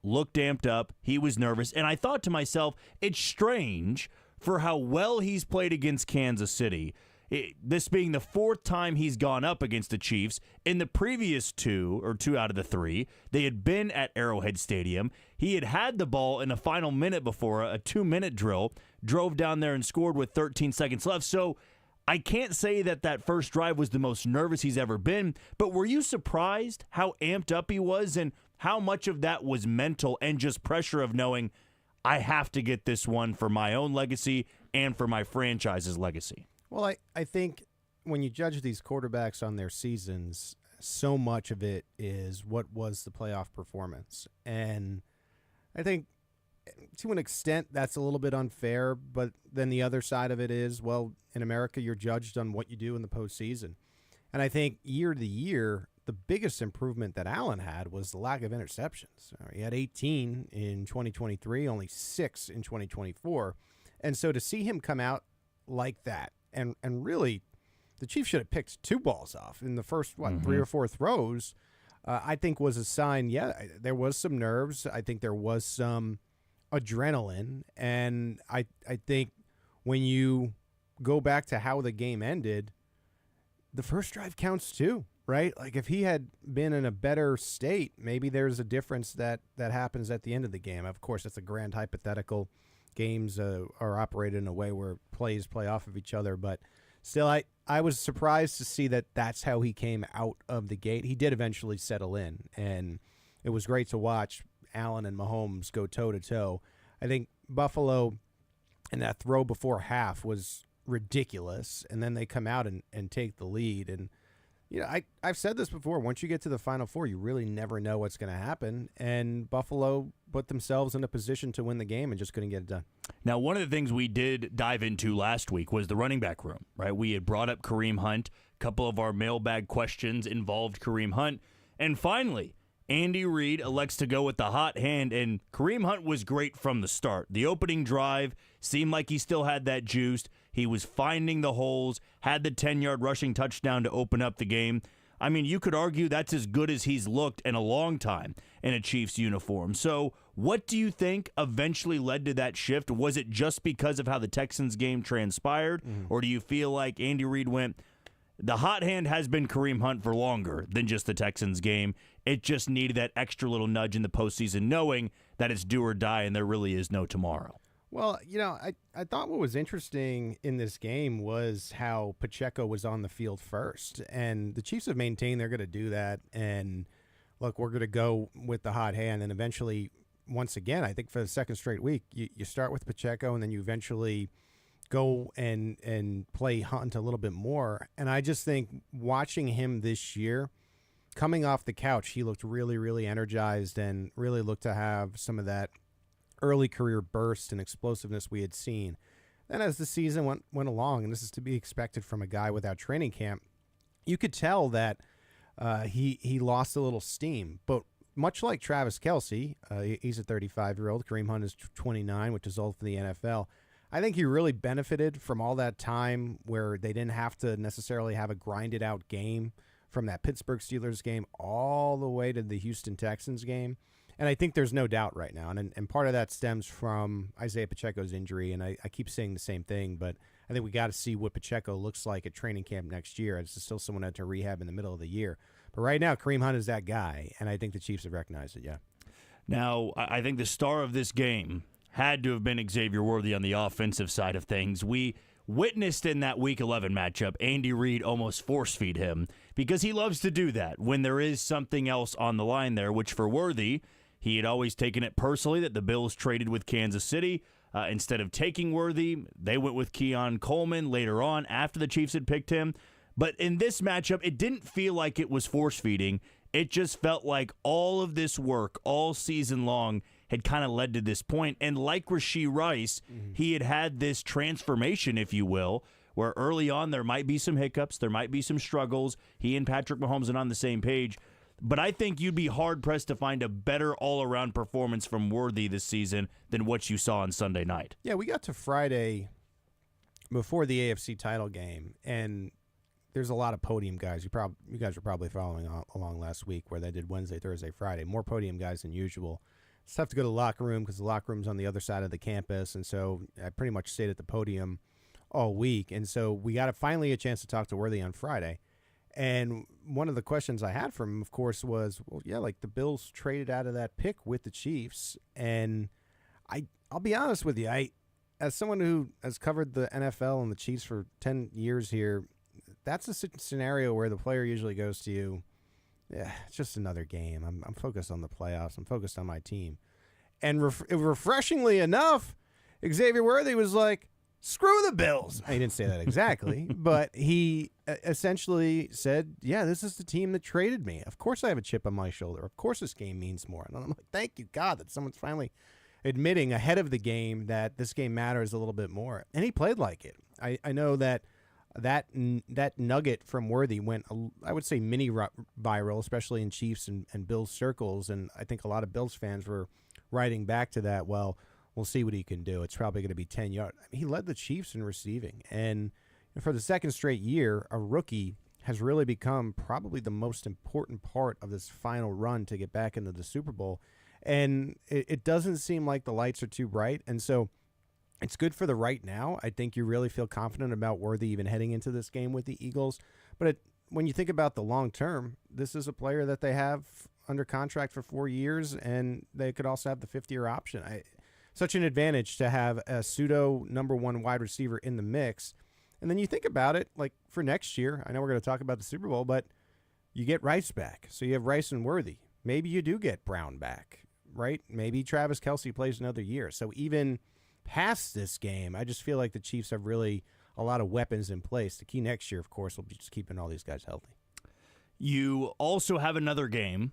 looked amped up. He was nervous. And I thought to myself, it's strange for how well he's played against Kansas City. This being the fourth time he's gone up against the Chiefs. In the previous two out of the three, they had been at Arrowhead Stadium. He had the ball in the final minute before a 2-minute drill, drove down there and scored with 13 seconds left. So I can't say that first drive was the most nervous he's ever been, but were you surprised how amped up he was and how much of that was mental and just pressure of knowing I have to get this one for my own legacy and for my franchise's legacy? Well, I think when you judge these quarterbacks on their seasons, so much of it is what was the playoff performance. And I think to an extent that's a little bit unfair, but then the other side of it is, well, in America you're judged on what you do in the postseason. And I think year to year, the biggest improvement that Allen had was the lack of interceptions. He had 18 in 2023, only 6 in 2024. And so to see him come out like that, and really, the Chiefs should have picked 2 balls off in the first, 3 or 4 throws, I think was a sign, there was some nerves. I think there was some adrenaline. And I think when you go back to how the game ended, the first drive counts too, right? Like if he had been in a better state, maybe there's a difference that happens at the end of the game. Of course, it's a grand hypothetical. Games are operated in a way where plays play off of each other. But still, I was surprised to see that that's how he came out of the gate. He did eventually settle in, and it was great to watch Allen and Mahomes go toe-to-toe. I think Buffalo and that throw before half was ridiculous, and then they come out and take the lead. And I've said this before. Once you get to the Final Four, you really never know what's going to happen. And Buffalo put themselves in a position to win the game and just couldn't get it done. Now, one of the things we did dive into last week was the running back room, right? We had brought up Kareem Hunt. A couple of our mailbag questions involved Kareem Hunt. And finally, Andy Reid elects to go with the hot hand, and Kareem Hunt was great from the start. The opening drive seemed like he still had that juice. He was finding the holes, had the 10-yard rushing touchdown to open up the game. I mean, you could argue that's as good as he's looked in a long time in a Chiefs uniform. So what do you think eventually led to that shift? Was it just because of how the Texans game transpired, or do you feel like Andy Reid went, the hot hand has been Kareem Hunt for longer than just the Texans game. It just needed that extra little nudge in the postseason, knowing that it's do or die and there really is no tomorrow? Well, I thought what was interesting in this game was how Pacheco was on the field first. And the Chiefs have maintained they're going to do that. And, look, we're going to go with the hot hand. And eventually, once again, I think for the second straight week, you start with Pacheco and then you eventually go and play Hunt a little bit more. And I just think watching him this year, coming off the couch, he looked really, really energized and really looked to have some of that early career burst and explosiveness we had seen. Then as the season went along, and this is to be expected from a guy without training camp, you could tell that he lost a little steam. But much like Travis Kelce, he's a 35-year-old. Kareem Hunt is 29, which is old for the NFL. I think he really benefited from all that time where they didn't have to necessarily have a grinded-out game from that Pittsburgh Steelers game all the way to the Houston Texans game. And I think there's no doubt right now. And part of that stems from Isaiah Pacheco's injury. And I keep saying the same thing, but I think we got to see what Pacheco looks like at training camp next year. It's still someone out to rehab in the middle of the year. But right now, Kareem Hunt is that guy. And I think the Chiefs have recognized it, yeah. Now, I think the star of this game had to have been Xavier Worthy on the offensive side of things. We witnessed in that Week 11 matchup, Andy Reid almost force-feed him because he loves to do that when there is something else on the line there, which for Worthy, he had always taken it personally that the Bills traded with Kansas City. Instead of taking Worthy, they went with Keon Coleman later on after the Chiefs had picked him. But in this matchup, it didn't feel like it was force-feeding. It just felt like all of this work all season long had kind of led to this point. And like Rashee Rice, he had this transformation, if you will, where early on there might be some hiccups, there might be some struggles. He and Patrick Mahomes are on the same page. But I think you'd be hard-pressed to find a better all-around performance from Worthy this season than what you saw on Sunday night. Yeah, we got to Friday before the AFC title game, and there's a lot of podium guys. You guys were probably following along last week where they did Wednesday, Thursday, Friday. More podium guys than usual. it's tough to go to the locker room because the locker room's on the other side of the campus, and so I pretty much stayed at the podium all week. And so we got finally a chance to talk to Worthy on Friday. And one of the questions I had for him, of course, was, well, yeah, like the Bills traded out of that pick with the Chiefs. And I'll be honest with you, as someone who has covered the NFL and the Chiefs for 10 years here, that's a scenario where the player usually goes to you, yeah, it's just another game. I'm focused on the playoffs. I'm focused on my team. And refreshingly enough, Xavier Worthy was like, screw the Bills. He didn't say that exactly, but he essentially said, yeah, this is the team that traded me. Of course I have a chip on my shoulder. Of course this game means more. And I'm like, thank you, God, that someone's finally admitting ahead of the game that this game matters a little bit more. And he played like it. I know that nugget from Worthy went, I would say, mini viral, especially in Chiefs and Bills circles. And I think a lot of Bills fans were writing back to that, well, we'll see what he can do. It's probably going to be 10 yards. I mean, he led the Chiefs in receiving. And for the second straight year, a rookie has really become probably the most important part of this final run to get back into the Super Bowl. And it doesn't seem like the lights are too bright. And so it's good for the right now. I think you really feel confident about Worthy even heading into this game with the Eagles. But when you think about the long term, this is a player that they have under contract for 4 years, and they could also have the 5th-year option. Such an advantage to have a pseudo number one wide receiver in the mix. And then you think about it, like for next year, I know we're going to talk about the Super Bowl, but you get Rice back. So you have Rice and Worthy. Maybe you do get Brown back, right? Maybe Travis Kelce plays another year. So even past this game, I just feel like the Chiefs have really a lot of weapons in place. The key next year, of course, will be just keeping all these guys healthy. You also have another game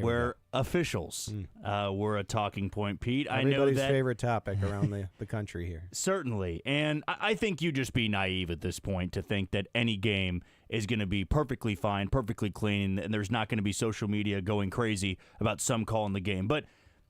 where officials were a talking point, Pete. Everybody's I know that favorite topic around the country here. Certainly. And I think you just be naive at this point to think that any game is going to be perfectly fine, perfectly clean, and there's not going to be social media going crazy about some call in the game. But,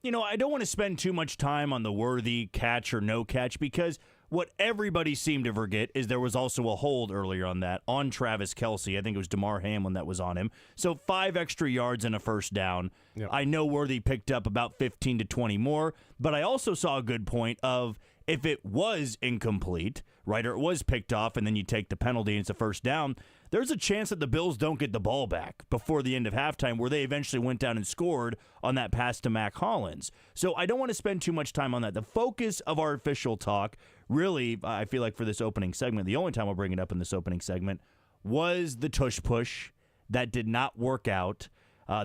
I don't want to spend too much time on the Worthy catch or no catch, because what everybody seemed to forget is there was also a hold earlier on that on Travis Kelce. I think it was DeMar Hamlin that was on him. So 5 extra yards and a first down. Yep. I know Worthy picked up about 15 to 20 more, but I also saw a good point of if it was incomplete, right, or it was picked off and then you take the penalty and it's a first down, there's a chance that the Bills don't get the ball back before the end of halftime, where they eventually went down and scored on that pass to Mac Hollins. So I don't want to spend too much time on that. The focus of our official talk, really, I feel like for this opening segment, the only time I'll bring it up in this opening segment, was the tush push that did not work out.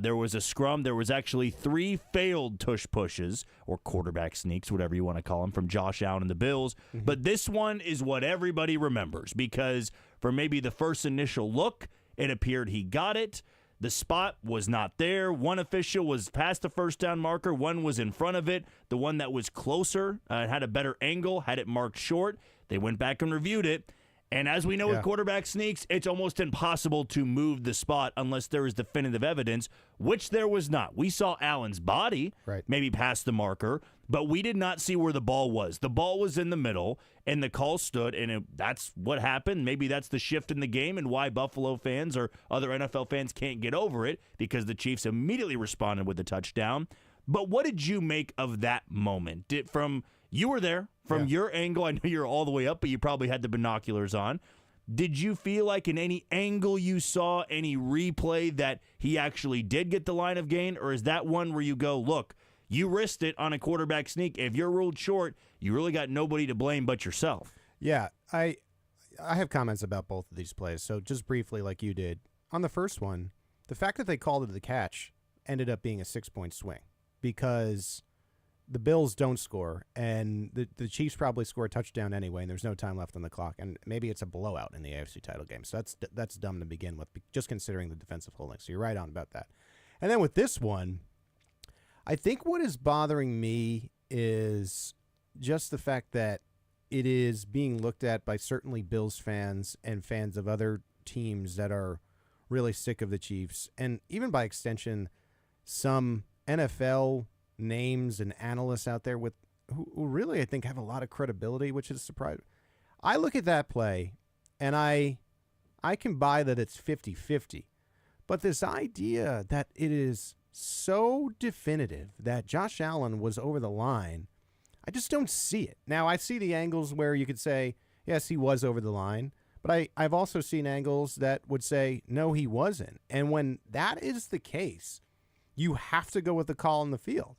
There was a scrum. There was actually 3 failed tush pushes, or quarterback sneaks, whatever you want to call them, from Josh Allen and the Bills. Mm-hmm. But this one is what everybody remembers, because for maybe the first initial look, it appeared he got it. The spot was not there. One official was past the first down marker. One was in front of it. The one that was closer had a better angle, had it marked short. They went back and reviewed it. And as we know with quarterback sneaks, it's almost impossible to move the spot unless there is definitive evidence, which there was not. We saw Allen's body maybe past the marker, but we did not see where the ball was. The ball was in the middle, and the call stood, and that's what happened. Maybe that's the shift in the game and why Buffalo fans or other NFL fans can't get over it, because the Chiefs immediately responded with a touchdown. But what did you make of that moment? You were there. From your angle, I know you're all the way up, but you probably had the binoculars on. Did you feel like in any angle you saw, any replay, that he actually did get the line of gain? Or is that one where you go, look, you risked it on a quarterback sneak. If you're ruled short, you really got nobody to blame but yourself. Yeah, I have comments about both of these plays. So just briefly, like you did, on the first one, the fact that they called it the catch ended up being a 6-point swing, because the Bills don't score, and the Chiefs probably score a touchdown anyway, and there's no time left on the clock, and maybe it's a blowout in the AFC title game. So that's dumb to begin with, just considering the defensive holding. So you're right on about that. And then with this one, I think what is bothering me is just the fact that it is being looked at by certainly Bills fans and fans of other teams that are really sick of the Chiefs, and even by extension, some NFL names and analysts out there who really, I think, have a lot of credibility, which is surprising. I look at that play, and I can buy that it's 50-50. But this idea that it is so definitive that Josh Allen was over the line. I just don't see it. Now, I see the angles where you could say, yes, he was over the line, but I've also seen angles that would say, no, he wasn't. And when that is the case, you have to go with the call in the field.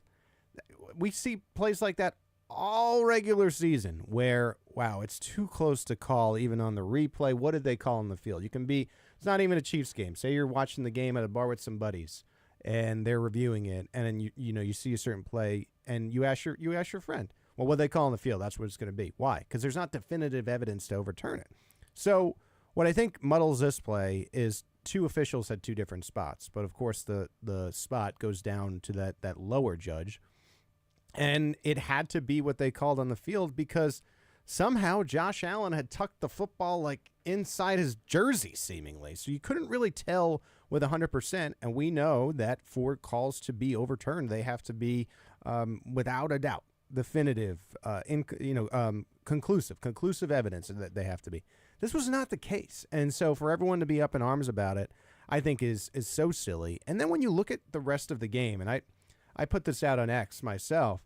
We see plays like that all regular season where, wow, it's too close to call even on the replay. What did they call in the field? It's not even a Chiefs game. Say you're watching the game at a bar with some buddies and they're reviewing it, and then you see a certain play and you ask your friend, well, what did they call in the field? That's what it's going to be. Why? Because there's not definitive evidence to overturn it. So what I think muddles this play is two officials had two different spots, but of course the spot goes down to that lower judge, and it had to be what they called on the field because somehow Josh Allen had tucked the football like inside his jersey seemingly, so you couldn't really tell with 100%, and we know that for calls to be overturned, they have to be without a doubt definitive, conclusive evidence that they have to be. This was not the case, and so for everyone to be up in arms about it, I think is so silly. And then when you look at the rest of the game, and I put this out on X myself,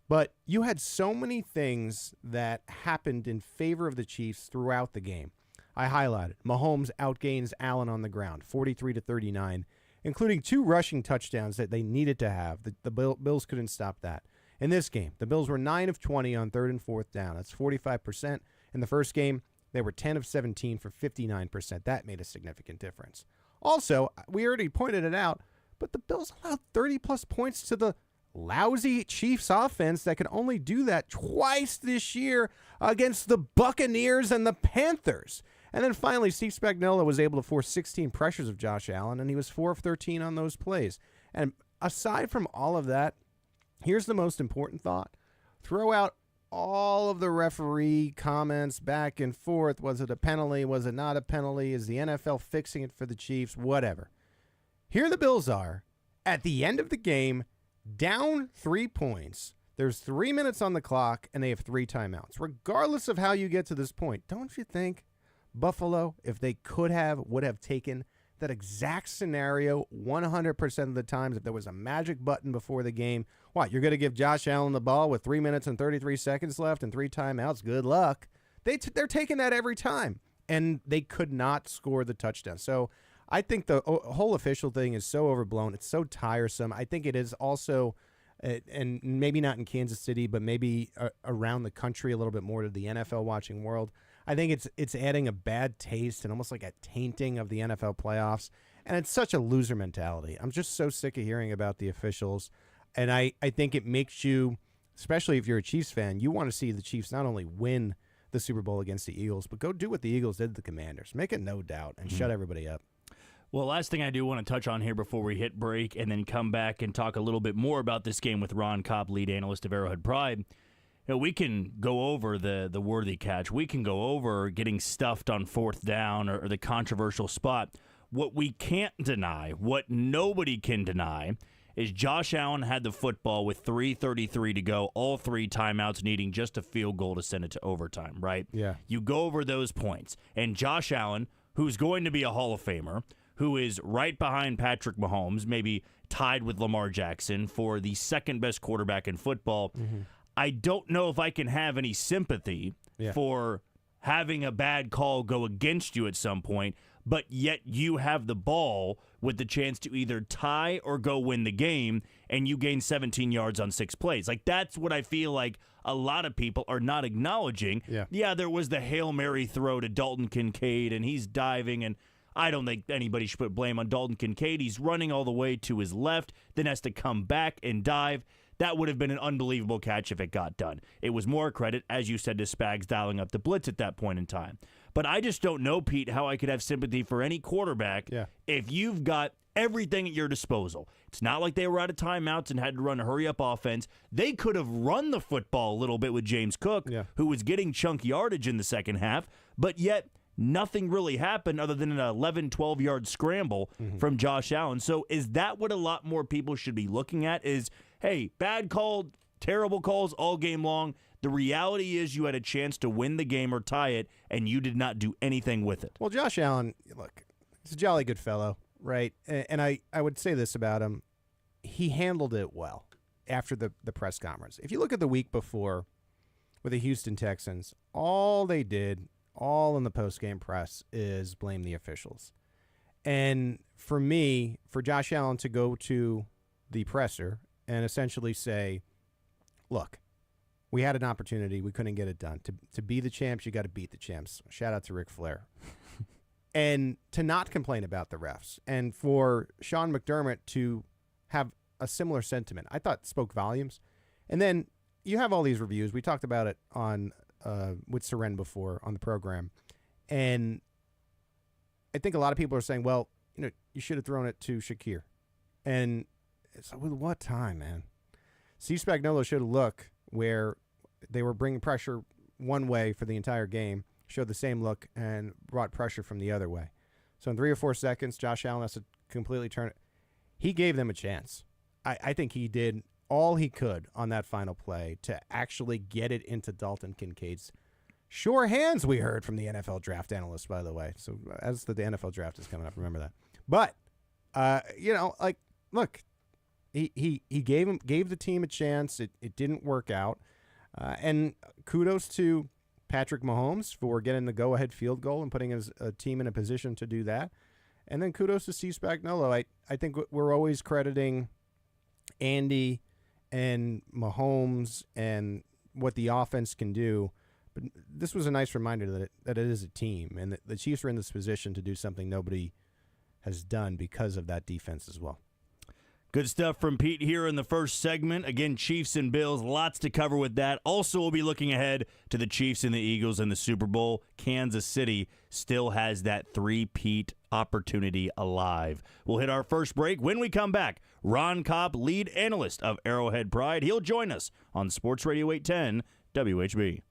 but you had so many things that happened in favor of the Chiefs throughout the game. I highlighted Mahomes outgains Allen on the ground, 43-39, including 2 rushing touchdowns that they needed to have. The Bills couldn't stop that. In this game, the Bills were 9 of 20 on 3rd and 4th down. That's 45%. In the first game, they were 10 of 17 for 59%. That made a significant difference. Also, we already pointed it out, but the Bills allowed 30-plus points to the lousy Chiefs offense that could only do that twice this year against the Buccaneers and the Panthers. And then finally, Steve Spagnuolo was able to force 16 pressures of Josh Allen, and he was 4 of 13 on those plays. And aside from all of that, here's the most important thought. Throw out all of the referee comments back and forth. Was it a penalty? Was it not a penalty? Is the NFL fixing it for the Chiefs? Whatever. Here the Bills are at the end of the game, down 3 points. There's 3 minutes on the clock, and they have 3 timeouts. Regardless of how you get to this point, don't you think Buffalo, if they would have taken that exact scenario 100% of the times if there was a magic button before the game? What, you're going to give Josh Allen the ball with 3 minutes and 33 seconds left and 3 timeouts? Good luck. They're taking that every time, and they could not score the touchdown. So I think the whole official thing is so overblown. It's so tiresome. I think it is also, and maybe not in Kansas City, but maybe around the country a little bit more to the NFL watching world. I think it's adding a bad taste and almost like a tainting of the NFL playoffs. And it's such a loser mentality. I'm just so sick of hearing about the officials. And I think it makes you, especially if you're a Chiefs fan, you want to see the Chiefs not only win the Super Bowl against the Eagles, but go do what the Eagles did to the Commanders. Make it no doubt and shut everybody up. Well, last thing I do want to touch on here before we hit break and then come back and talk a little bit more about this game with Ron Kopp, lead analyst of Arrowhead Pride. We can go over the worthy catch. We can go over getting stuffed on 4th down or the controversial spot. What we can't deny, what nobody can deny, is Josh Allen had the football with 3:33 to go, all 3 timeouts needing just a field goal to send it to overtime, right? Yeah. You go over those points. And Josh Allen, who's going to be a Hall of Famer, who is right behind Patrick Mahomes, maybe tied with Lamar Jackson for the second best quarterback in football, I don't know if I can have any sympathy for having a bad call go against you at some point, but yet you have the ball with the chance to either tie or go win the game, and you gain 17 yards on 6 plays. Like, that's what I feel like a lot of people are not acknowledging. Yeah, there was the Hail Mary throw to Dalton Kincaid, and he's diving, and I don't think anybody should put blame on Dalton Kincaid. He's running all the way to his left, then has to come back and dive. That would have been an unbelievable catch if it got done. It was more credit, as you said, to Spags dialing up the blitz at that point in time. But I just don't know, Pete, how I could have sympathy for any quarterback if you've got everything at your disposal. It's not like they were out of timeouts and had to run a hurry-up offense. They could have run the football a little bit with James Cook, who was getting chunk yardage in the second half, but yet nothing really happened other than an 11, 12-yard scramble from Josh Allen. So is that what a lot more people should be looking at is, hey, bad call, terrible calls all game long. The reality is you had a chance to win the game or tie it, and you did not do anything with it. Well, Josh Allen, look, he's a jolly good fellow, right? And I would say this about him. he handled it well after the press conference. If you look at the week before with the Houston Texans, all they did, all in the post-game press, is blame the officials. And for me, for Josh Allen to go to the presser and essentially say, look, we had an opportunity. We couldn't get it done. To be the champs, you got to beat the champs. Shout out to Ric Flair. And to not complain about the refs. And for Sean McDermott to have a similar sentiment, I thought spoke volumes. And then you have all these reviews. We talked about it on with Seren before on the program. And I think a lot of people are saying, well, you should have thrown it to Shakir. And it's like, well, what time, man? Steve Spagnuolo showed a look where they were bringing pressure one way for the entire game, showed the same look, and brought pressure from the other way. So in 3 or 4 seconds, Josh Allen has to completely turn it. He gave them a chance. I think he did all he could on that final play to actually get it into Dalton Kincaid's sure hands, we heard from the NFL draft analyst, by the way. So as the NFL draft is coming up, remember that. But, look, he gave the team a chance. It didn't work out. And kudos to Patrick Mahomes for getting the go-ahead field goal and putting his team in a position to do that. And then kudos to Steve Spagnuolo. I think we're always crediting Andy and Mahomes and what the offense can do. But this was a nice reminder that it is a team, and that the Chiefs are in this position to do something nobody has done because of that defense as well. Good stuff from Pete here in the first segment. Again, Chiefs and Bills, lots to cover with that. Also, we'll be looking ahead to the Chiefs and the Eagles in the Super Bowl. Kansas City still has that three-peat opportunity alive. We'll hit our first break. When we come back, Ron Kopp, lead analyst of Arrowhead Pride. He'll join us on Sports Radio 810 WHB.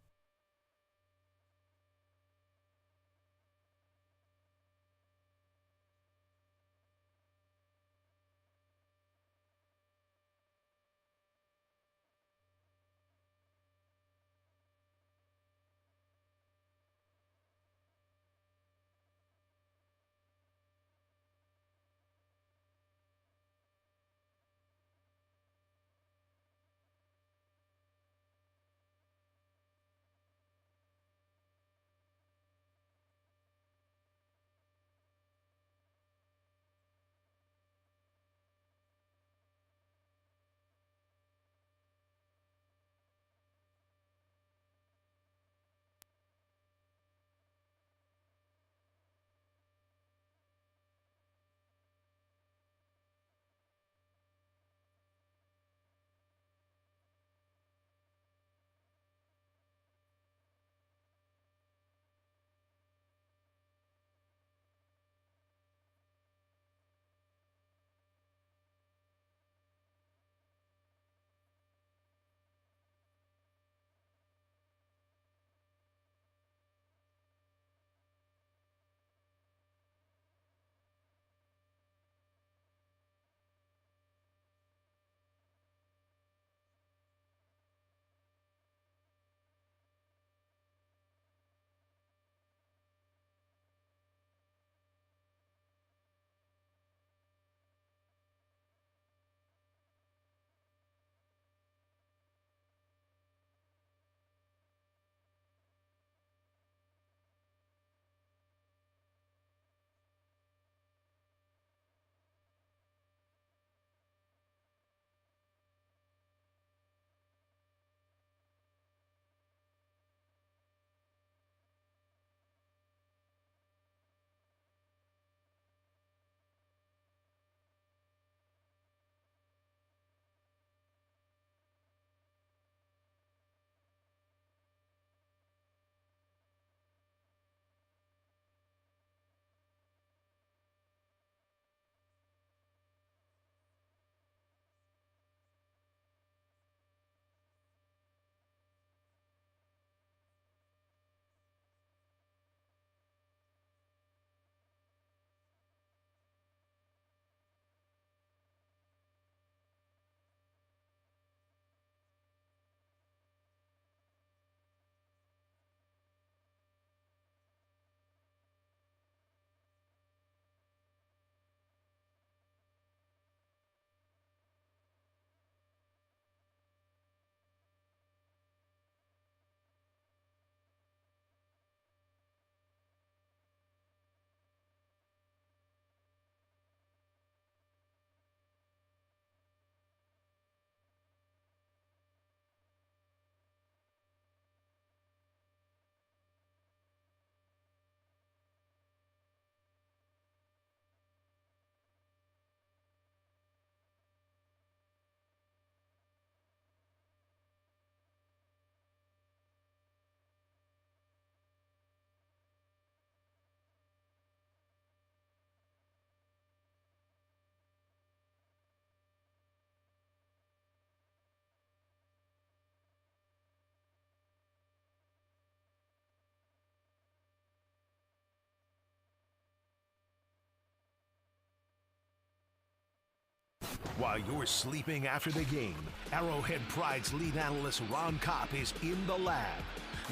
While you're sleeping after the game, Arrowhead Pride's lead analyst Ron Kopp is in the lab.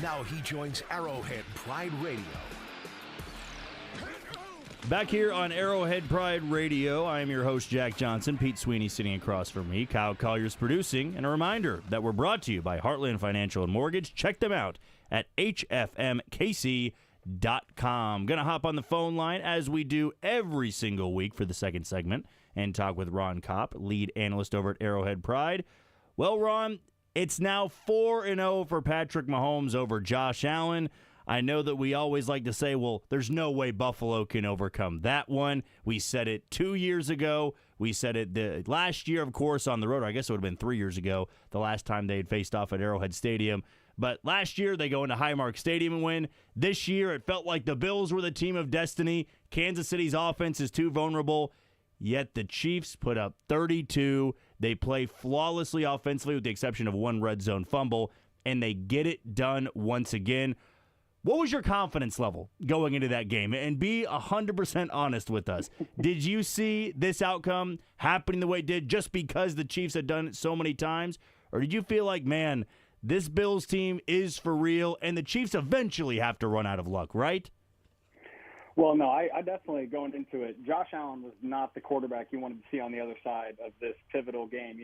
Now he joins Arrowhead Pride Radio. Back here on Arrowhead Pride Radio, I am your host, Jack Johnson. Pete Sweeney sitting across from me. Kyle Collier's producing. And a reminder that we're brought to you by Heartland Financial and Mortgage. Check them out at hfmkc.com. Going to hop on the phone line as we do every single week for the second segment and talk with Ron Kopp, lead analyst over at Arrowhead Pride. Well, Ron, it's now 4-0 for Patrick Mahomes over Josh Allen. I know that we always like to say, well, there's no way Buffalo can overcome that one. We said it 2 years ago. We said it last year, of course, on the road. I guess it would have been 3 years ago, the last time they had faced off at Arrowhead Stadium. But last year, they go into Highmark Stadium and win. This year, it felt like the Bills were the team of destiny. Kansas City's offense is too vulnerable. Yet the Chiefs put up 32. They play flawlessly offensively with the exception of one red zone fumble, and they get it done once again. What was your confidence level going into that game? And be 100% honest with us. Did you see this outcome happening the way it did just because the Chiefs had done it so many times? Or did you feel like, man, this Bills team is for real and the Chiefs eventually have to run out of luck, right? Well, no, I definitely, going into it, Josh Allen was not the quarterback you wanted to see on the other side of this pivotal game,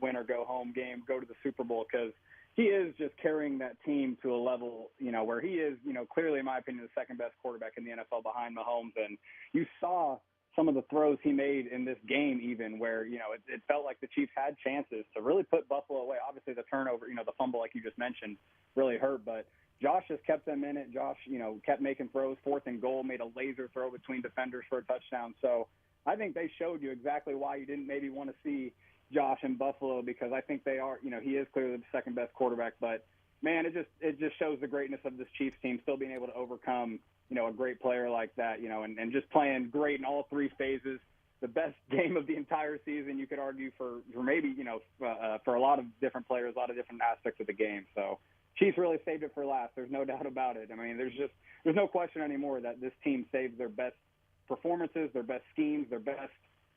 win or go home game, go to the Super Bowl, because he is just carrying that team to a level, where he is, clearly, in my opinion, the second best quarterback in the NFL behind Mahomes. And you saw some of the throws he made in this game even where, it felt like the Chiefs had chances to really put Buffalo away. Obviously, the turnover, the fumble, like you just mentioned, really hurt. But Josh just kept them in it. Josh, kept making throws, 4th and goal, made a laser throw between defenders for a touchdown. So I think they showed you exactly why you didn't maybe want to see Josh in Buffalo, because I think they are, he is clearly the second best quarterback, but man, it just shows the greatness of this Chiefs team still being able to overcome, a great player like that, and just playing great in all 3 phases. The best game of the entire season, you could argue for maybe, for a lot of different players, a lot of different aspects of the game. So Chiefs really saved it for last. There's no doubt about it. I mean, there's no question anymore that this team saved their best performances, their best schemes, their best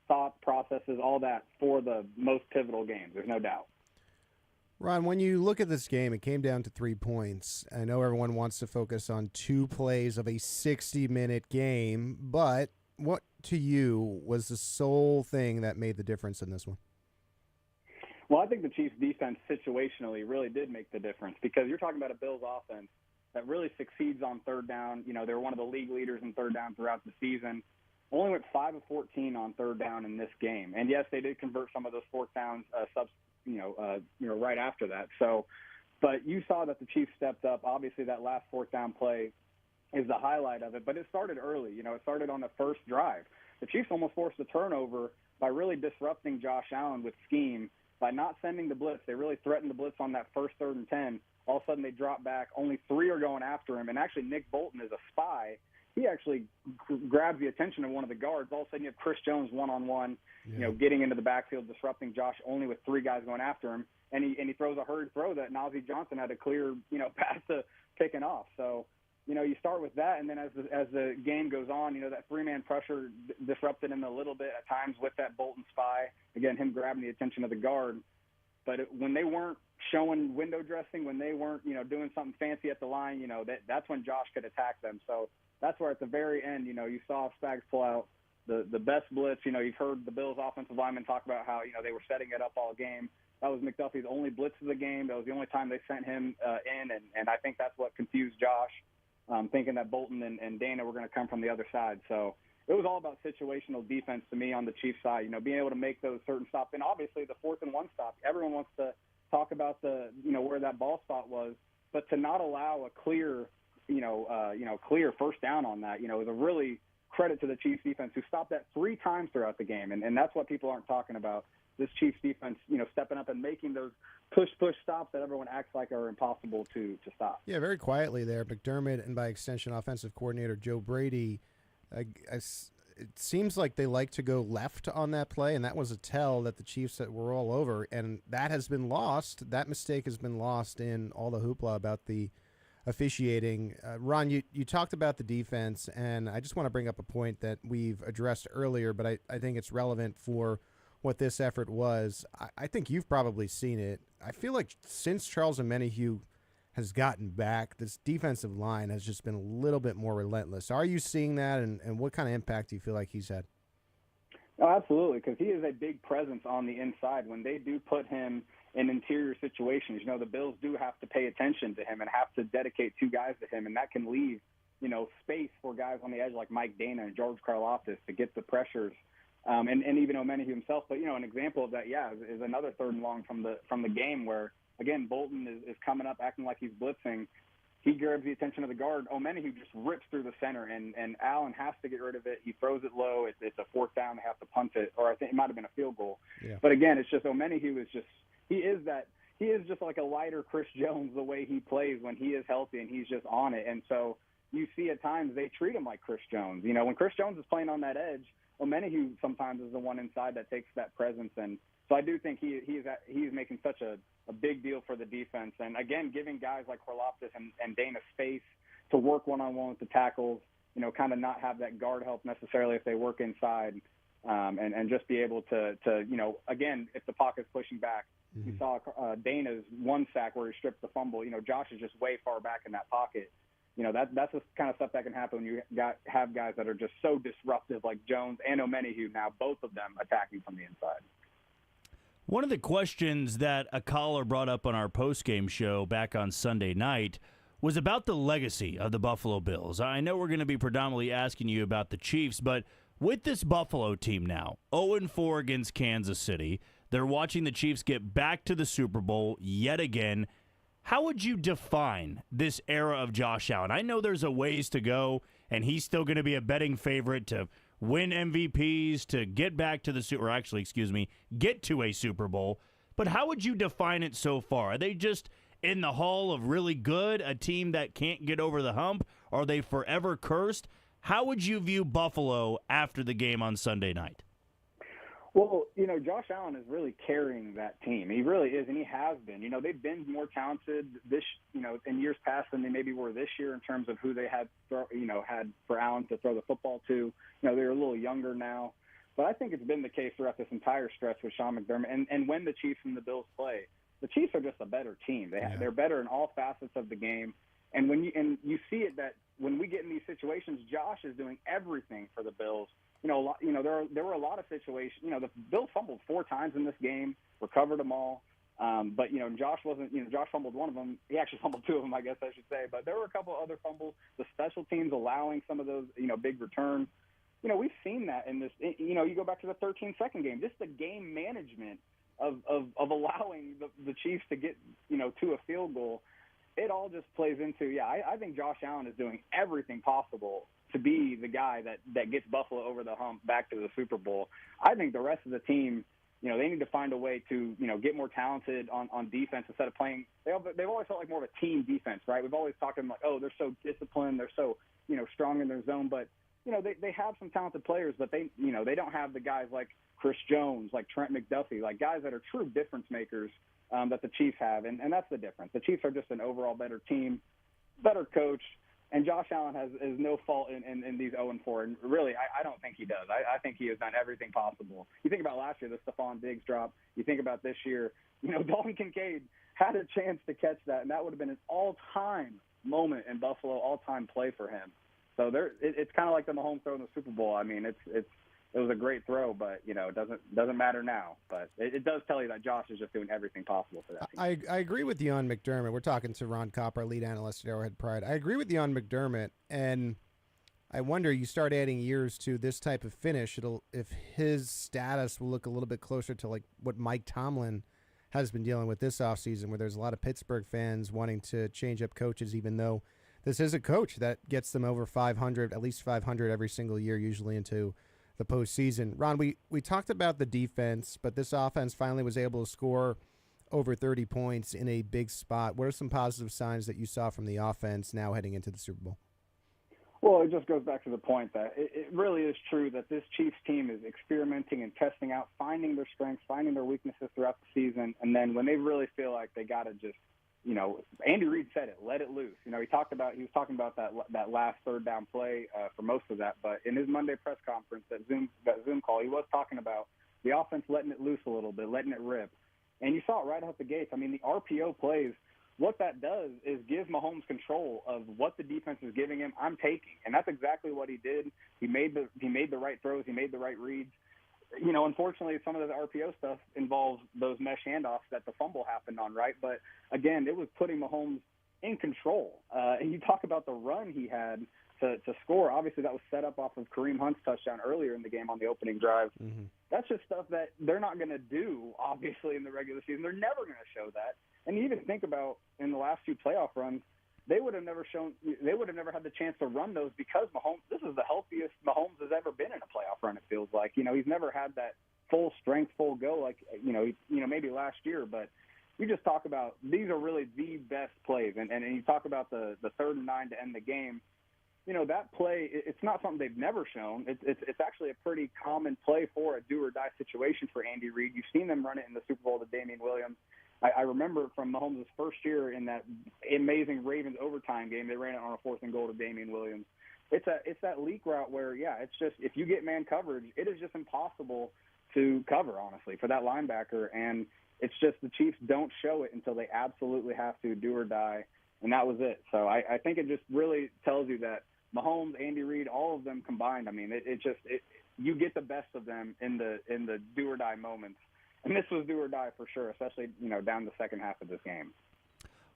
thought processes, all that for the most pivotal games. There's no doubt. Ron, when you look at this game, it came down to 3 points. I know everyone wants to focus on 2 plays of a 60-minute game, but what to you was the sole thing that made the difference in this one? Well, I think the Chiefs' defense situationally really did make the difference, because you're talking about a Bills offense that really succeeds on third down. They're one of the league leaders in third down throughout the season. Only went 5 of 14 on third down in this game, and yes, they did convert some of those 4th downs, right after that. So, but you saw that the Chiefs stepped up. Obviously, that last 4th down play is the highlight of it, but it started early. It started on the first drive. The Chiefs almost forced a turnover by really disrupting Josh Allen with scheme by not sending the blitz. They really threatened the blitz on that first 3rd and 10. All of a sudden, they drop back. Only 3 are going after him, and actually, Nick Bolton is a spy. He actually grabs the attention of one of the guards. All of a sudden, you have Chris Jones one-on-one, getting into the backfield, disrupting Josh only with 3 guys going after him. And he throws a hurried throw that Najee Johnson had to clear, past the picking off. So, you start with that, and then as the game goes on, that 3-man pressure disrupted him a little bit at times with that Bolton spy. Again, him grabbing the attention of the guard. But when they weren't showing window dressing, when they weren't, doing something fancy at the line, that's when Josh could attack them. So that's where at the very end, you saw Spags pull out the best blitz. You've heard the Bills offensive linemen talk about how, they were setting it up all game. That was McDuffie's only blitz of the game. That was the only time they sent him in, and I think that's what confused Josh, thinking that Bolton and Dana were going to come from the other side. So it was all about situational defense to me on the Chiefs side, being able to make those certain stops. And obviously the 4th and 1 stop, everyone wants to talk about where that ball spot was, but to not allow a clear first down on that, is a really credit to the Chiefs defense, who stopped that 3 times throughout the game. And that's what people aren't talking about. This Chiefs defense, stepping up and making those push stops that everyone acts like are impossible to stop. Yeah, very quietly there. McDermott and by extension offensive coordinator Joe Brady, it seems like they like to go left on that play, and that was a tell that the Chiefs were all over, and that has been lost. That mistake has been lost in all the hoopla about the officiating. Ron, you talked about the defense, and I just want to bring up a point that we've addressed earlier, but I think it's relevant for what this effort was. I think you've probably seen it. I feel like since Charles Omenihu has gotten back, this defensive line has just been a little bit more relentless. Are you seeing that, and what kind of impact do you feel like he's had? Oh, absolutely, because he is a big presence on the inside. When they do put him in interior situations, the Bills do have to pay attention to him and have to dedicate two guys to him, and that can leave, space for guys on the edge like Mike Dana and George Karlaftis to get the pressures, and even Omenihu himself. But, an example of that, is another third and long from the game where, again, Bolton is coming up acting like he's blitzing. He grabs the attention of the guard. Omenihu just rips through the center, and Allen has to get rid of it. He throws it low. It's a fourth down. They have to punt it, or I think it might have been a field goal. Yeah. But, again, it's just Omenihu is just – he is just like a lighter Chris Jones the way he plays when he is healthy and he's just on it. And so you see at times they treat him like Chris Jones. When Chris Jones is playing on that edge, Omenihu sometimes is the one inside that takes that presence. And so I do think he's making such a big deal for the defense. And, again, giving guys like Karlaftis and Dana space to work one-on-one with the tackles, kind of not have that guard help necessarily if they work inside, and just be able to again, if the pocket's pushing back. You saw Dana's one sack where he stripped the fumble. Josh is just way far back in that pocket. That's the kind of stuff that can happen when you have guys that are just so disruptive like Jones and Omenihu now, both of them attacking from the inside. One of the questions that a caller brought up on our postgame show back on Sunday night was about the legacy of the Buffalo Bills. I know we're going to be predominantly asking you about the Chiefs, but with this Buffalo team now, 0-4 against Kansas City, they're watching the Chiefs get back to the Super Bowl yet again. How would you define this era of Josh Allen? I know there's a ways to go, and he's still going to be a betting favorite to win MVPs, to get back to get to a Super Bowl. But how would you define it so far? Are they just in the hall of really good, a team that can't get over the hump? Are they forever cursed? How would you view Buffalo after the game on Sunday night? Well, Josh Allen is really carrying that team. He really is, and he has been. They've been more talented in years past than they maybe were this year in terms of who they had for Allen to throw the football to. They're a little younger now. But I think it's been the case throughout this entire stretch with Sean McDermott. And when the Chiefs and the Bills play, the Chiefs are just a better team. They're better in all facets of the game. And you see it that when we get in these situations, Josh is doing everything for the Bills. There were a lot of situations. The Bills fumbled 4 times in this game, recovered them all. But Josh wasn't. Josh fumbled one of them. He actually fumbled 2 of them, I guess I should say. But there were a couple other fumbles. The special teams allowing some of those, big returns. We've seen that in this. You go back to the 13-second game. Just the game management of allowing the Chiefs to get to a field goal. It all just plays into. I think Josh Allen is doing everything possible to be the guy that gets Buffalo over the hump back to the Super Bowl. I think the rest of the team, they need to find a way to, get more talented on defense instead of playing. They've always felt like more of a team defense, right? We've always talked about, they're so disciplined, they're so, strong in their zone. But, they have some talented players, but they don't have the guys like Chris Jones, like Trent McDuffie, like guys that are true difference makers that the Chiefs have. And that's the difference. The Chiefs are just an overall better team, better coach. And Josh Allen is no fault in these 0-4. And really, I don't think he does. I think he has done everything possible. You think about last year, the Stephon Diggs drop. You think about this year, Dalton Kincaid had a chance to catch that, and that would have been an all-time moment in Buffalo, all-time play for him. So it's kind of like the Mahomes throw in the Super Bowl. I mean, it was a great throw, but it doesn't matter now. But it does tell you that Josh is just doing everything possible for that team. I agree with you on McDermott. We're talking to Ron Kopp, our lead analyst at Arrowhead Pride. I agree with you on McDermott, and I wonder, you start adding years to this type of finish, if his status will look a little bit closer to like what Mike Tomlin has been dealing with this offseason, where there's a lot of Pittsburgh fans wanting to change up coaches, even though this is a coach that gets them over 500, at least 500 every single year, usually into the postseason. Ron, we talked about the defense, but this offense finally was able to score over 30 points in a big spot. What are some positive signs that you saw from the offense now heading into the Super Bowl? Well, it just goes back to the point that it really is true that this Chiefs team is experimenting and testing out, finding their strengths, finding their weaknesses throughout the season, and then when they really feel like they got to just, Andy Reid said it, let it loose. He was talking about that last third down play for most of that, but in his Monday press conference, that Zoom call, he was talking about the offense letting it loose a little bit, letting it rip. And you saw it right out the gates. I mean, the RPO plays, what that does is give Mahomes control of what the defense is giving him. I'm taking, and that's exactly what he did. He made the right throws. He made the right reads. You know, unfortunately, some of the RPO stuff involves those mesh handoffs that the fumble happened on, right? But, again, it was putting Mahomes in control. And you talk about the run he had to score. Obviously, that was set up off of Kareem Hunt's touchdown earlier in the game on the opening drive. Mm-hmm. That's just stuff that they're not going to do, obviously, in the regular season. They're never going to show that. And you even think about in the last few playoff runs, they would have never had the chance to run those because Mahomes, this is the healthiest Mahomes has ever been in a playoff run, it feels like. You know, he's never had that full strength, full go like, maybe last year. But you just talk about these are really the best plays. And you talk about the 3rd and 9 to end the game. You know, that play, it's not something they've never shown. It's actually a pretty common play for a do-or-die situation for Andy Reid. You've seen them run it in the Super Bowl to Damian Williams. I remember from Mahomes' first year in that amazing Ravens overtime game, they ran it on a 4th and goal to Damian Williams. It's that leak route where, it's just if you get man coverage, it is just impossible to cover, honestly, for that linebacker. And it's just the Chiefs don't show it until they absolutely have to, do or die, and that was it. So I think it just really tells you that Mahomes, Andy Reid, all of them combined, I mean, you get the best of them in the do or die moments. And this was do or die for sure, especially, down the second half of this game.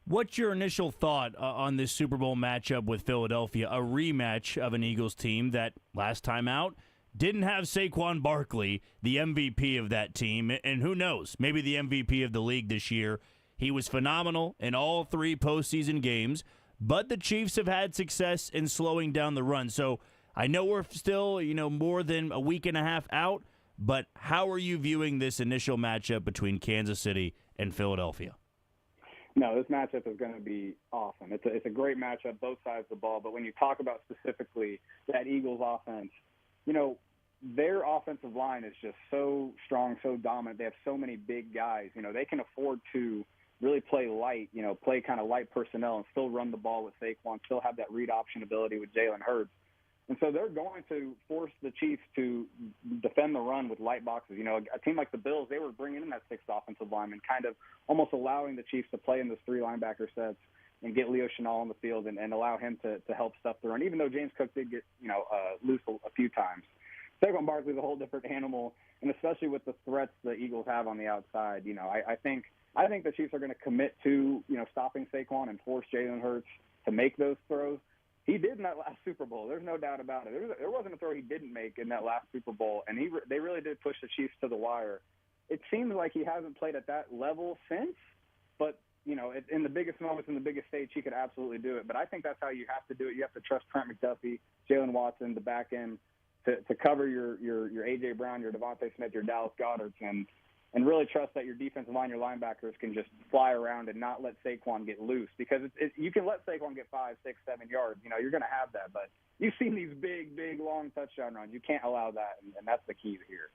What's your initial thought on this Super Bowl matchup with Philadelphia, a rematch of an Eagles team that last time out didn't have Saquon Barkley, the MVP of that team, and who knows, maybe the MVP of the league this year. He was phenomenal in all 3 postseason games, but the Chiefs have had success in slowing down the run. So I know we're still, more than a week and a half out, but how are you viewing this initial matchup between Kansas City and Philadelphia? No, this matchup is going to be awesome. It's a great matchup, both sides of the ball. But when you talk about specifically that Eagles offense, their offensive line is just so strong, so dominant. They have so many big guys. They can afford to really play light, play kind of light personnel and still run the ball with Saquon, still have that read option ability with Jalen Hurts. And so they're going to force the Chiefs to defend the run with light boxes. A team like the Bills, they were bringing in that 6th offensive lineman, kind of almost allowing the Chiefs to play in those 3 linebacker sets and get Leo Chenal on the field and allow him to help stuff the run, even though James Cook did get, loose a few times. Saquon Barkley is a whole different animal, and especially with the threats the Eagles have on the outside, I think the Chiefs are going to commit to, stopping Saquon and force Jalen Hurts to make those throws. He did in that last Super Bowl. There's no doubt about it. There wasn't a throw he didn't make in that last Super Bowl, and they really did push the Chiefs to the wire. It seems like he hasn't played at that level since, but, in the biggest moments, in the biggest stage, he could absolutely do it. But I think that's how you have to do it. You have to trust Trent McDuffie, Jalen Watson, the back end, to cover your A.J. Brown, your Devontae Smith, your Dallas Goederts, and really trust that your defensive line, your linebackers can just fly around and not let Saquon get loose. Because you can let Saquon get 5, 6, 7 yards. You're going to have that. But you've seen these big, long touchdown runs. You can't allow that, and that's the key here.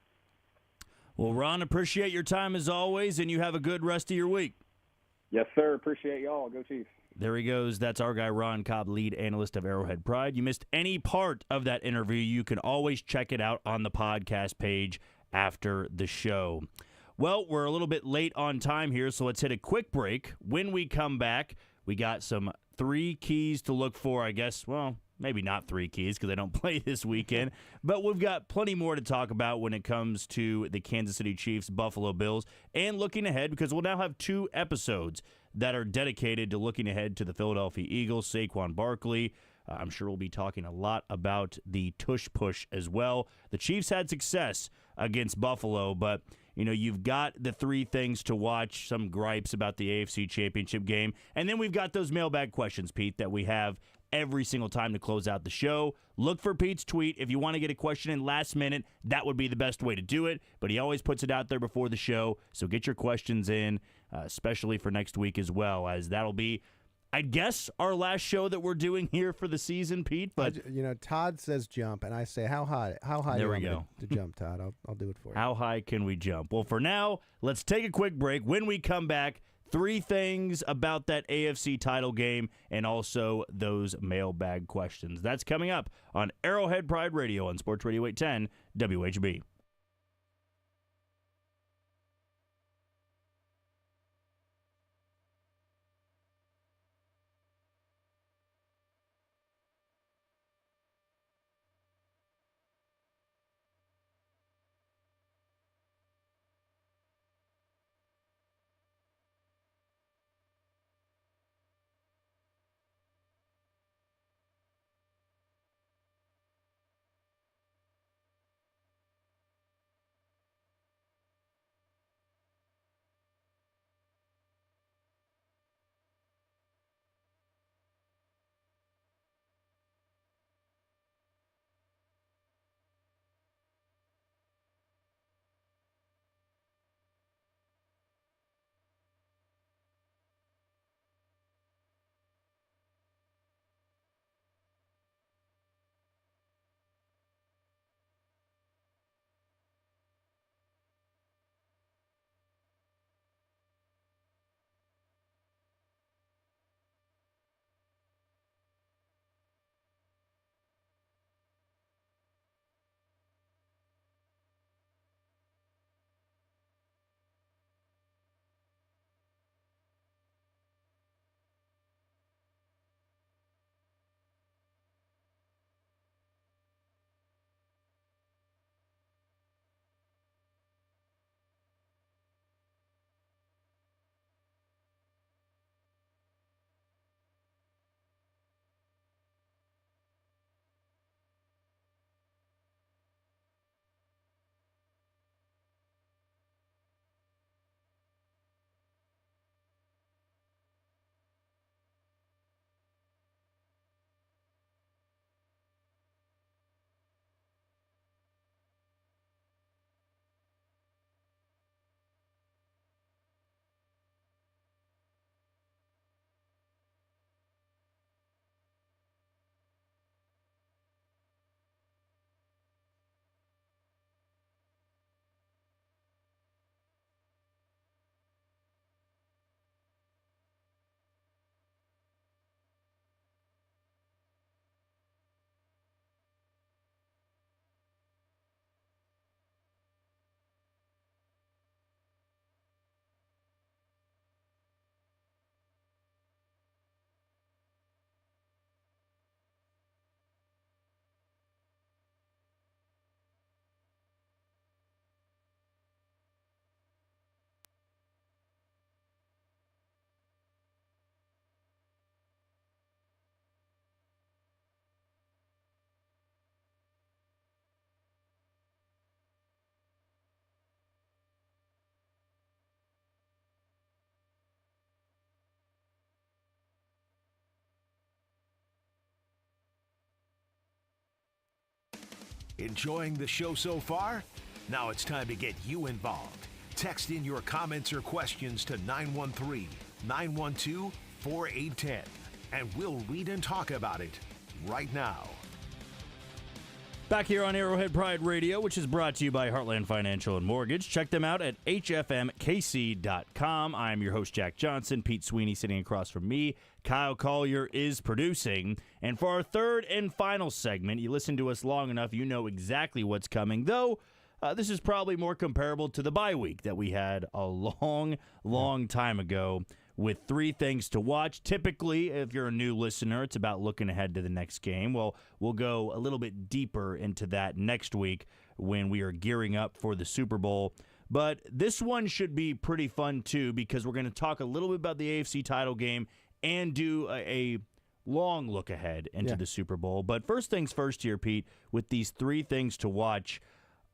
Well, Ron, appreciate your time as always, and you have a good rest of your week. Yes, sir. Appreciate y'all. Go Chiefs. There he goes. That's our guy, Ron Cobb, lead analyst of Arrowhead Pride. You missed any part of that interview, you can always check it out on the podcast page after the show. Well, we're a little bit late on time here, so let's hit a quick break. When we come back, we got some 3 keys to look for, I guess. Well, maybe not 3 keys because I don't play this weekend, but we've got plenty more to talk about when it comes to the Kansas City Chiefs, Buffalo Bills, and looking ahead because we'll now have 2 episodes that are dedicated to looking ahead to the Philadelphia Eagles, Saquon Barkley. I'm sure we'll be talking a lot about the tush push as well. The Chiefs had success against Buffalo, but you've got the 3 things to watch, some gripes about the AFC Championship game, and then we've got those mailbag questions, Pete, that we have every single time to close out the show. Look for Pete's tweet. If you want to get a question in last minute, that would be the best way to do it, but he always puts it out there before the show, so get your questions in, especially for next week as well, as that'll be, I guess, our last show that we're doing here for the season, Pete. But Todd says jump, and I say how high? How high? There do we you go. Want me to jump, Todd. I'll do it for you. How high can we jump? Well, for now, let's take a quick break. When we come back, 3 things about that AFC title game and also those mailbag questions. That's coming up on Arrowhead Pride Radio on Sports Radio 810 WHB. Enjoying the show so far? Now it's time to get you involved. Text in your comments or questions to 913-912-4810, and we'll read and talk about it right now. Back here on Arrowhead Pride Radio, which is brought to you by Heartland Financial and Mortgage. Check them out at hfmkc.com. I'm your host, Jack Johnson. Pete Sweeney sitting across from me. Kyle Collier is producing. And for our third and final segment, you listen to us long enough, you know exactly what's coming. Though, this is probably more comparable to the bye week that we had a long time ago, with 3 things to watch. Typically, if you're a new listener, it's about looking ahead to the next game. Well, we'll go a little bit deeper into that next week when we are gearing up for the Super Bowl. But this one should be pretty fun, too, because we're going to talk a little bit about the AFC title game and do a long look ahead into the Super Bowl. But first things first here, Pete, with these 3 things to watch,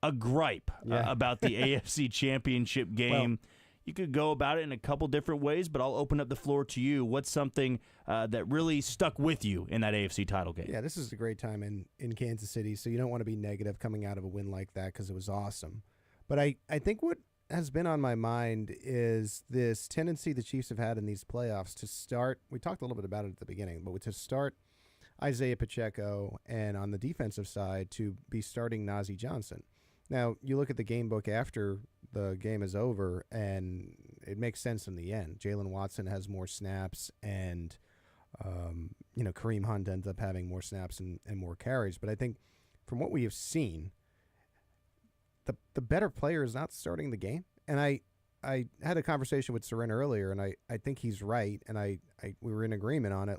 a gripe about the AFC Championship game. Well, you could go about it in a couple different ways, but I'll open up the floor to you. What's something that really stuck with you in that AFC title game? Yeah, this is a great time in Kansas City, so you don't want to be negative coming out of a win like that because it was awesome. But I think what has been on my mind is this tendency the Chiefs have had in these playoffs to start. We talked a little bit about it at the beginning, but to start Isaiah Pacheco and on the defensive side to be starting Najee Johnson. Now, you look at the game book after the game is over, and it makes sense in the end. Jalen Watson has more snaps, and Kareem Hunt ends up having more snaps and more carries. But I think from what we have seen, the better player is not starting the game. And I had a conversation with Seren earlier, and I think he's right, and we were in agreement on it.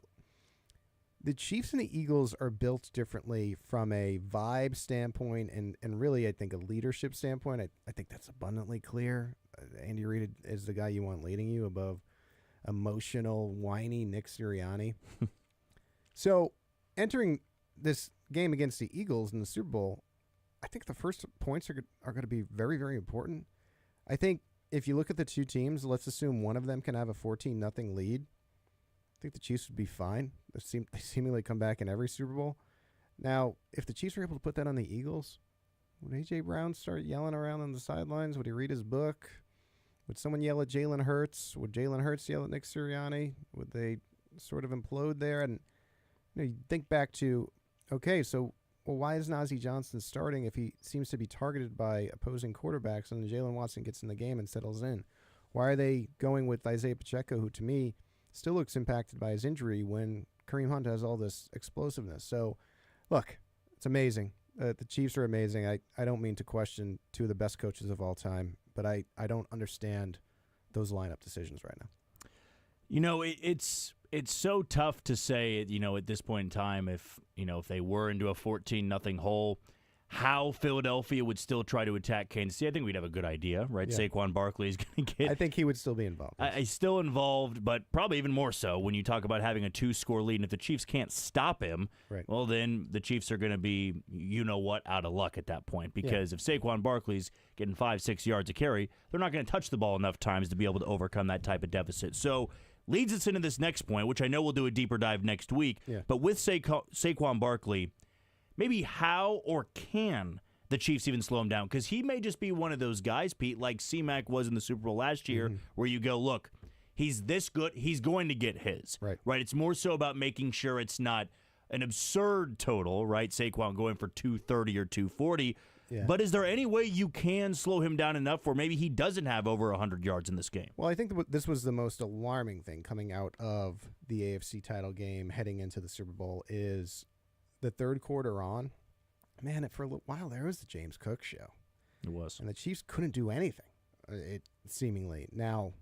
The Chiefs and the Eagles are built differently from a vibe standpoint and really, I think, a leadership standpoint. I think that's abundantly clear. Andy Reid is the guy you want leading you above emotional, whiny Nick Sirianni. So entering this game against the Eagles in the Super Bowl, I think the first points are going to be very, very important. I think if you look at the 2 teams, let's assume one of them can have a 14-0 lead. I think the Chiefs would be fine. They seemingly come back in every Super Bowl. Now, if the Chiefs were able to put that on the Eagles, would A.J. Brown start yelling around on the sidelines? Would he read his book? Would someone yell at Jalen Hurts? Would Jalen Hurts yell at Nick Sirianni? Would they sort of implode there? And you think back to, okay, so why is Najee Johnson starting if he seems to be targeted by opposing quarterbacks and Jalen Watson gets in the game and settles in? Why are they going with Isaiah Pacheco, who to me still looks impacted by his injury when Kareem Hunt has all this explosiveness? So, look, it's amazing. The Chiefs are amazing. I don't mean to question 2 of the best coaches of all time, but I don't understand those lineup decisions right now. You know, it's so tough to say, at this point in time, if they were into a 14-0 hole, how Philadelphia would still try to attack Kansas City. I think we'd have a good idea, right? Yeah. Saquon Barkley is going to get... I think he would still be involved. He's still involved, but probably even more so when you talk about having a 2-score lead. And if the Chiefs can't stop him, right, well, then the Chiefs are going to be, out of luck at that point. Because if Saquon Barkley's getting 5-6 yards a carry, they're not going to touch the ball enough times to be able to overcome that type of deficit. So leads us into this next point, which I know we'll do a deeper dive next week. Yeah. But with Saquon Barkley, maybe how or can the Chiefs even slow him down? Because he may just be one of those guys, Pete, like C-Mac was in the Super Bowl last year, where you go, look, he's this good, he's going to get his. Right? It's more so about making sure it's not an absurd total, right? Saquon going for 230 or 240. Yeah. But is there any way you can slow him down enough where maybe he doesn't have over 100 yards in this game? Well, I think this was the most alarming thing coming out of the AFC title game heading into the Super Bowl is the third quarter on, man, for a little while there was the James Cook show. It was. And the Chiefs couldn't do anything, seemingly. Now,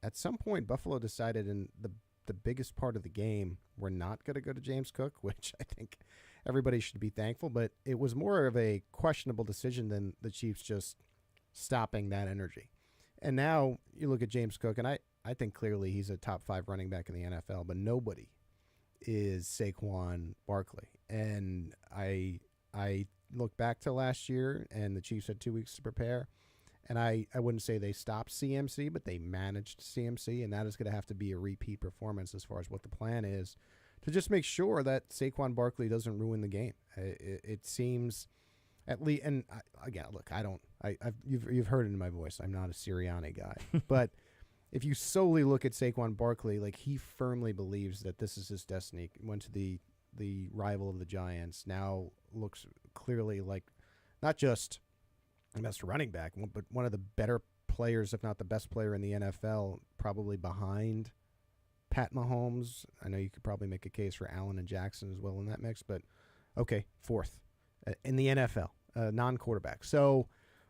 at some point, Buffalo decided in the biggest part of the game, we're not going to go to James Cook, which I think everybody should be thankful, but it was more of a questionable decision than the Chiefs just stopping that energy. And now you look at James Cook, and I think clearly he's a top 5 running back in the NFL, but nobody is Saquon Barkley. And I look back to last year, and the Chiefs had 2 weeks to prepare, and I wouldn't say they stopped CMC, but they managed CMC, and that is going to have to be a repeat performance as far as what the plan is to just make sure that Saquon Barkley doesn't ruin the game. It seems At least, and again, look, you've heard it in my voice. I'm not a Sirianni guy, but if you solely look at Saquon Barkley, like, he firmly believes that this is his destiny. Went to the rival of the Giants, now looks clearly like not just the best running back, but one of the better players, if not the best player in the NFL, probably behind Pat Mahomes. I know you could probably make a case for Allen and Jackson as well in that mix, but okay, fourth in the NFL, non-quarterback. So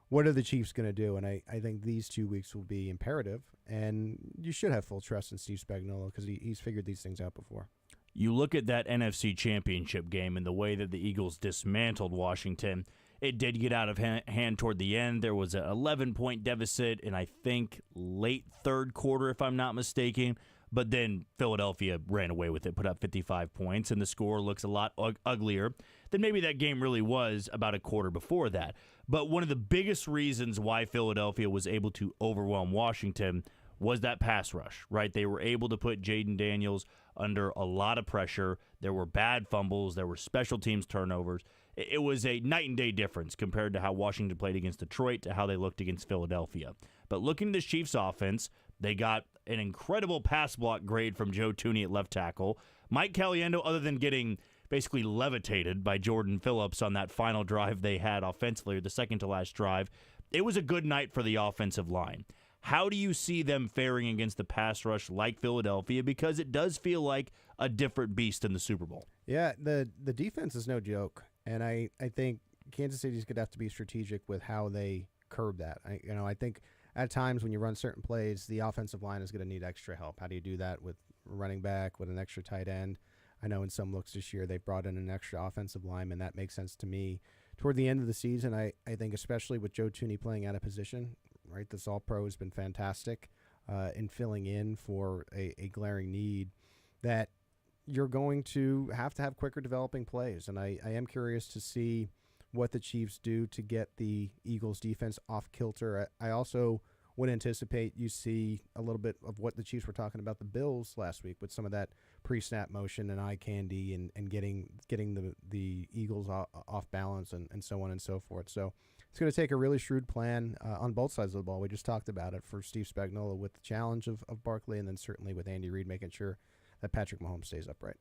what are the Chiefs going to do? And I think these 2 weeks will be imperative, and you should have full trust in Steve Spagnuolo because he's figured these things out before. You look at that NFC Championship game and the way that the Eagles dismantled Washington. It did get out of hand toward the end. There was an 11-point deficit in, I think, late third quarter, if I'm not mistaken. But then Philadelphia ran away with it, put up 55 points, and the score looks a lot uglier than maybe that game really was about a quarter before that. But one of the biggest reasons why Philadelphia was able to overwhelm Washington was that pass rush, right? They were able to put Jaden Daniels under a lot of pressure. There were bad fumbles. There were special teams turnovers. It was a night and day difference compared to how Washington played against Detroit to how they looked against Philadelphia. But looking at the Chiefs' offense, they got an incredible pass block grade from Joe Thuney at left tackle. Mike Caliendo, other than getting basically levitated by Jordan Phillips on that final drive they had offensively, or the second to last drive, it was a good night for the offensive line. How do you see them faring against the pass rush like Philadelphia? Because it does feel like a different beast in the Super Bowl. Yeah, the defense is no joke, and I think Kansas City's going to have to be strategic with how they curb that. I think at times when you run certain plays, the offensive line is going to need extra help. How do you do that with running back, with an extra tight end? I know in some looks this year they've brought in an extra offensive lineman. That makes sense to me. Toward the end of the season, I think especially with Joe Thuney playing out of position, right? This All-Pro has been fantastic in filling in for a glaring need that you're going to have quicker developing plays. And I am curious to see what the Chiefs do to get the Eagles defense off kilter. I also would anticipate you see a little bit of what the Chiefs were talking about the Bills last week with some of that pre-snap motion and eye candy and getting the Eagles off balance and so on and so forth. So it's going to take a really shrewd plan on both sides of the ball. We just talked about it for Steve Spagnuolo with the challenge of Barkley, and then certainly with Andy Reid making sure that Patrick Mahomes stays upright.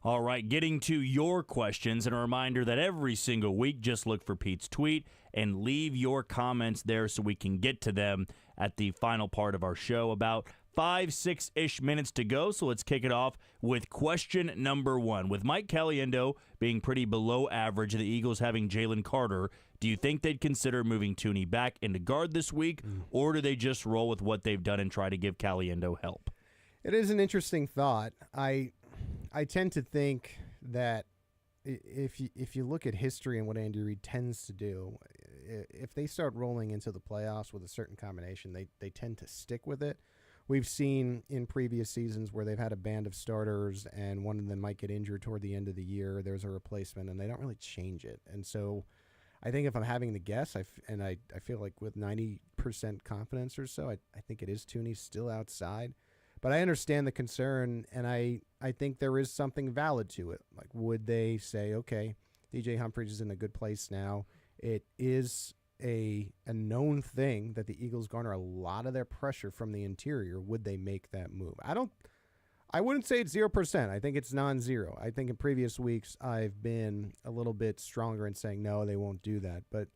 All right, getting to your questions, and a reminder that every single week, just look for Pete's tweet and leave your comments there so we can get to them at the final part of our show. About 5-6-ish minutes to go, so let's kick it off with question number 1. With Mike Caliendo being pretty below average and the Eagles having Jalen Carter, do you think they'd consider moving Thuney back into guard this week, or do they just roll with what they've done and try to give Caliendo help? It is an interesting thought. I tend to think that if you look at history and what Andy Reid tends to do, if they start rolling into the playoffs with a certain combination, they tend to stick with it. We've seen in previous seasons where they've had a band of starters and one of them might get injured toward the end of the year. There's a replacement, and they don't really change it. And so I think if I'm having to guess, I feel like with 90% confidence or so, I think it is Thuney still outside. But I understand the concern, and I think there is something valid to it. Like, would they say, okay, DJ Humphries is in a good place now. It is a known thing that the Eagles garner a lot of their pressure from the interior. Would they make that move? I wouldn't say it's 0%. I think it's non-zero. I think in previous weeks I've been a little bit stronger in saying, no, they won't do that. But,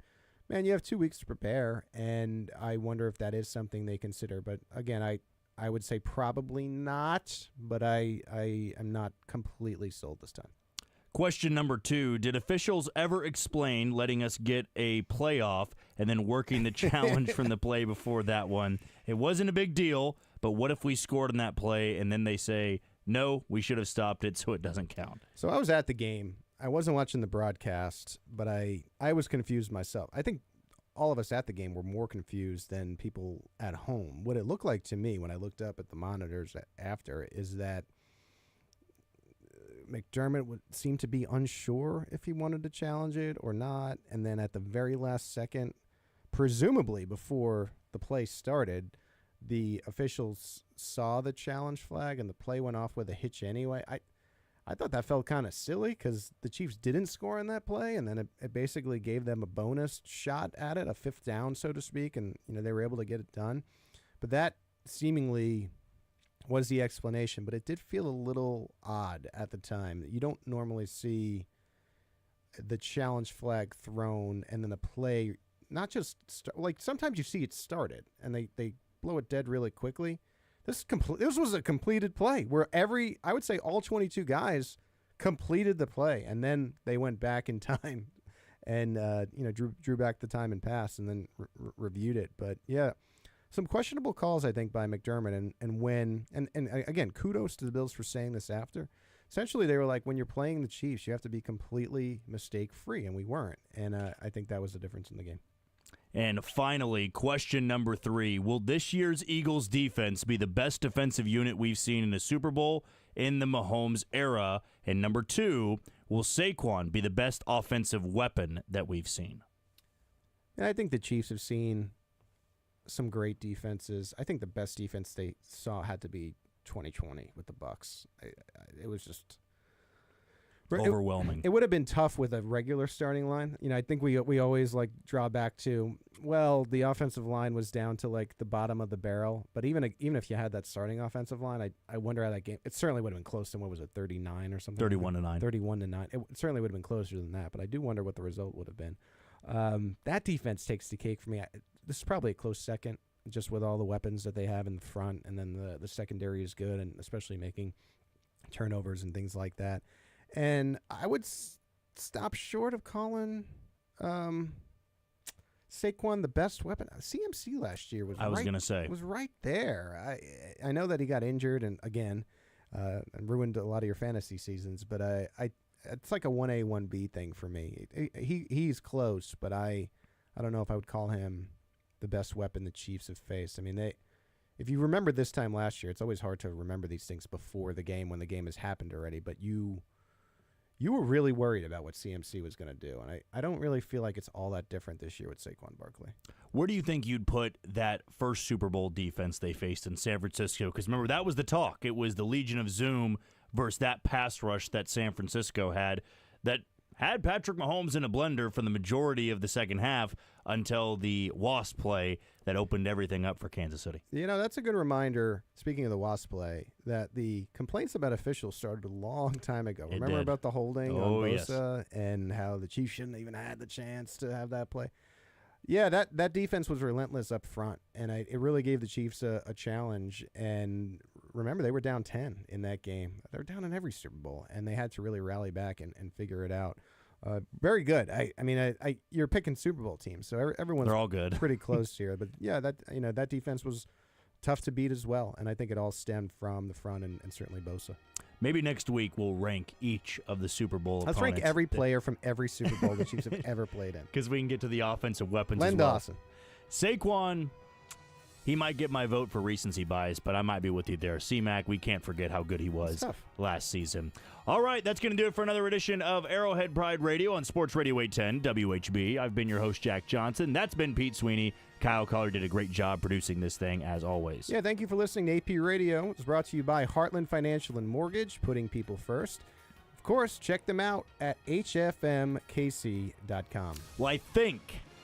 man, you have 2 weeks to prepare, and I wonder if that is something they consider. But, again, I would say probably not, but I am not completely sold this time. Question number 2, did officials ever explain letting us get a playoff and then working the challenge from the play before that one? It wasn't a big deal, but what if we scored on that play and then they say, no, we should have stopped it so it doesn't count? So I was at the game. I wasn't watching the broadcast, but I was confused myself. I think all of us at the game were more confused than people at home. What it looked like to me when I looked up at the monitors after is that McDermott would seem to be unsure if he wanted to challenge it or not. And then at the very last second, presumably before the play started, the officials saw the challenge flag and the play went off with a hitch anyway. I thought that felt kind of silly because the Chiefs didn't score on that play, and then it basically gave them a bonus shot at it, a fifth down, so to speak, and they were able to get it done. But that seemingly was the explanation, but it did feel a little odd at the time. You don't normally see the challenge flag thrown and then the play not just like sometimes you see it started and they blow it dead really quickly. This was a completed play where I would say all 22 guys completed the play, and then they went back in time and drew back the time and pass and then reviewed it. But yeah, some questionable calls I think by McDermott, and again, kudos to the Bills for saying this after. Essentially, they were like, when you're playing the Chiefs, you have to be completely mistake-free, and we weren't. And I think that was the difference in the game. And finally, question number 3. Will this year's Eagles defense be the best defensive unit we've seen in a Super Bowl in the Mahomes era? And number 2, will Saquon be the best offensive weapon that we've seen? And I think the Chiefs have seen some great defenses. I think the best defense they saw had to be 2020 with the Bucs. It was just overwhelming. It would have been tough with a regular starting line. I think we always like draw back to, well, the offensive line was down to like the bottom of the barrel. But even if you had that starting offensive line, I wonder how that game. It certainly would have been close to, what was it, 39 or something? 31-9. 31-9. It certainly would have been closer than that. But I do wonder what the result would have been. That defense takes the cake for me. This is probably a close second, just with all the weapons that they have in the front, and then the secondary is good, and especially making turnovers and things like that. And I would stop short of calling Saquon the best weapon. CMC last year was right there. I know that he got injured and again ruined a lot of your fantasy seasons, but it's like a 1A 1B thing for me. He's close, but I don't know if I would call him the best weapon the Chiefs have faced. I mean, if you remember this time last year, it's always hard to remember these things before the game when the game has happened already, but you were really worried about what CMC was going to do, and I don't really feel like it's all that different this year with Saquon Barkley. Where do you think you'd put that first Super Bowl defense they faced in San Francisco? Because remember, that was the talk. It was the Legion of Zoom versus that pass rush that San Francisco had that had Patrick Mahomes in a blender for the majority of the second half until the Wasp play that opened everything up for Kansas City. That's a good reminder, speaking of the Wasp play, that the complaints about officials started a long time ago. Remember about the holding on Bosa and how the Chiefs shouldn't even had the chance to have that play? Yeah, that defense was relentless up front, and it really gave the Chiefs a challenge. And remember, they were down 10 in that game. They were down in every Super Bowl, and they had to really rally back and figure it out. Very good. I mean, you're picking Super Bowl teams, so everyone's they're all good, pretty close here. But yeah, that defense was tough to beat as well, and I think it all stemmed from the front and certainly Bosa. Maybe next week we'll rank each of the Super Bowl opponents. Let's rank every player from every Super Bowl the Chiefs have ever played in, because we can get to the offensive weapons Len as well. Dawson. Saquon, he might get my vote for recency bias, but I might be with you there. C-Mac, we can't forget how good he was last season. All right, that's going to do it for another edition of Arrowhead Pride Radio on Sports Radio 810 WHB. I've been your host, Jack Johnson. That's been Pete Sweeney. Kyle Collar did a great job producing this thing, as always. Yeah, thank you for listening to AP Radio. It's brought to you by Heartland Financial and Mortgage, putting people first. Of course, check them out at hfmkc.com. Well,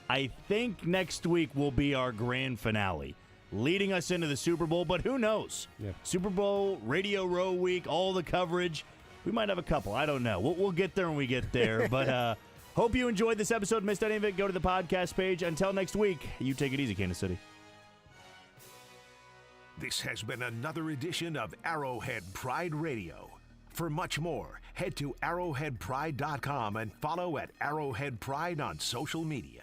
I think next week will be our grand finale, leading us into the Super Bowl, but who knows? Yeah. Super Bowl, Radio Row Week, all the coverage. We might have a couple. I don't know. We'll get there when we get there. But hope you enjoyed this episode. Missed any of it, go to the podcast page. Until next week, you take it easy, Kansas City. This has been another edition of Arrowhead Pride Radio. For much more, head to arrowheadpride.com and follow at Arrowhead Pride on social media.